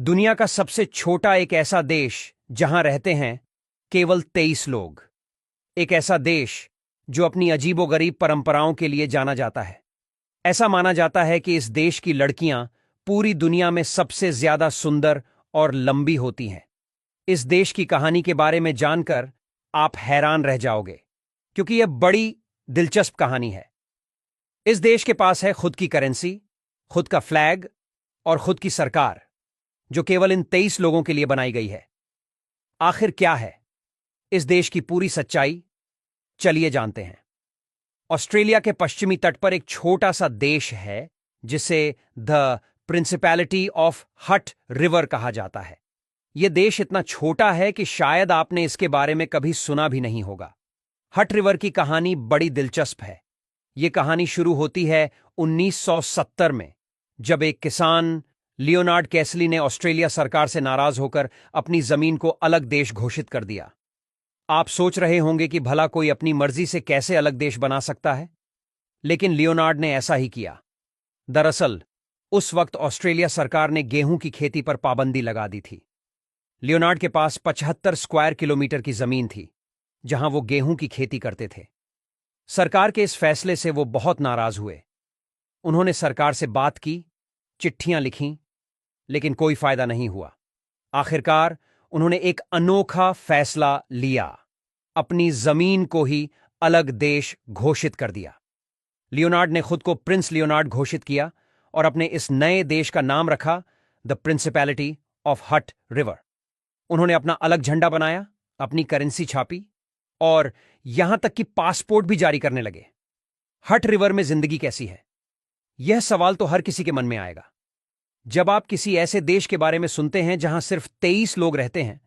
दुनिया का सबसे छोटा एक ऐसा देश जहां रहते हैं केवल 23 लोग। एक ऐसा देश जो अपनी अजीबोगरीब परंपराओं के लिए जाना जाता है। ऐसा माना जाता है कि इस देश की लड़कियां पूरी दुनिया में सबसे ज्यादा सुंदर और लंबी होती हैं। इस देश की कहानी के बारे में जानकर आप हैरान रह जाओगे, क्योंकि यह बड़ी दिलचस्प कहानी है। इस देश के पास है खुद की करेंसी, खुद का फ्लैग और खुद की सरकार, जो केवल इन 23 लोगों के लिए बनाई गई है। आखिर क्या है इस देश की पूरी सच्चाई? चलिए जानते हैं। ऑस्ट्रेलिया के पश्चिमी तट पर एक छोटा सा देश है जिसे द प्रिंसिपैलिटी ऑफ हट रिवर कहा जाता है। यह देश इतना छोटा है कि शायद आपने इसके बारे में कभी सुना भी नहीं होगा। हट रिवर की कहानी बड़ी दिलचस्प है। यह कहानी शुरू होती है 1970 में, जब एक किसान लियोनार्ड कैसली ने ऑस्ट्रेलिया सरकार से नाराज होकर अपनी जमीन को अलग देश घोषित कर दिया। आप सोच रहे होंगे कि भला कोई अपनी मर्जी से कैसे अलग देश बना सकता है, लेकिन लियोनार्ड ने ऐसा ही किया। दरअसल उस वक्त ऑस्ट्रेलिया सरकार ने गेहूं की खेती पर पाबंदी लगा दी थी। लियोनार्ड के पास 75 स्क्वायर किलोमीटर की जमीन थी जहां वो गेहूं की खेती करते थे। सरकार के इस फैसले से वो बहुत नाराज हुए। उन्होंने सरकार से बात की, चिट्ठियां लिखीं, लेकिन कोई फायदा नहीं हुआ। आखिरकार उन्होंने एक अनोखा फैसला लिया, अपनी जमीन को ही अलग देश घोषित कर दिया। लियोनार्ड ने खुद को प्रिंस लियोनार्ड घोषित किया और अपने इस नए देश का नाम रखा द प्रिंसिपैलिटी ऑफ हट रिवर। उन्होंने अपना अलग झंडा बनाया, अपनी करेंसी छापी और यहां तक कि पासपोर्ट भी जारी करने लगे। हट रिवर में जिंदगी कैसी है? यह सवाल तो हर किसी के मन में आएगा। जब आप किसी ऐसे देश के बारे में सुनते हैं जहां सिर्फ 23 लोग रहते हैं,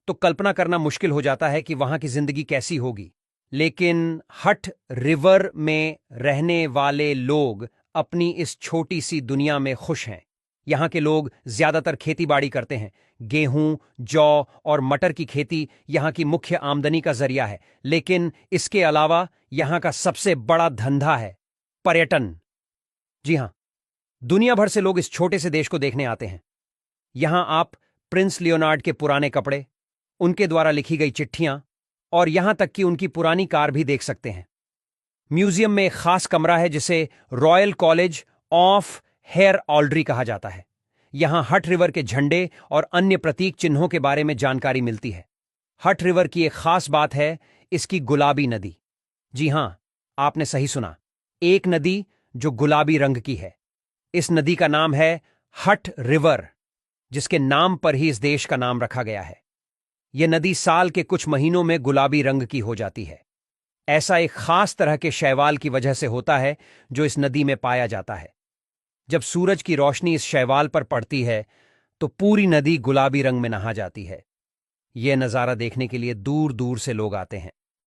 तो कल्पना करना मुश्किल हो जाता है कि वहां की जिंदगी कैसी होगी। लेकिन हट रिवर में रहने वाले लोग अपनी इस छोटी सी दुनिया में खुश हैं। यहां के लोग ज्यादातर खेतीबाड़ी करते हैं। गेहूं, जौ और मटर की खेती यहां की मुख्य आमदनी का जरिया है। लेकिन इसके अलावा यहां का सबसे बड़ा धंधा है पर्यटन। जी हां, दुनिया भर से लोग इस छोटे से देश को देखने आते हैं। यहां आप प्रिंस लियोनार्ड के पुराने कपड़े, उनके द्वारा लिखी गई चिट्ठियां और यहां तक कि उनकी पुरानी कार भी देख सकते हैं। म्यूजियम में एक खास कमरा है जिसे रॉयल कॉलेज ऑफ हेयर ऑल्ड्री कहा जाता है। यहां हट रिवर के झंडे और अन्य प्रतीक चिन्हों के बारे में जानकारी मिलती है। हट रिवर की एक खास बात है इसकी गुलाबी नदी। जी हां, आपने सही सुना, एक नदी जो गुलाबी रंग की है। इस नदी का नाम है हट रिवर, जिसके नाम पर ही इस देश का नाम रखा गया है। यह नदी साल के कुछ महीनों में गुलाबी रंग की हो जाती है। ऐसा एक खास तरह के शैवाल की वजह से होता है जो इस नदी में पाया जाता है। जब सूरज की रोशनी इस शैवाल पर पड़ती है तो पूरी नदी गुलाबी रंग में नहा जाती है। यह नजारा देखने के लिए दूर दूर से लोग आते हैं।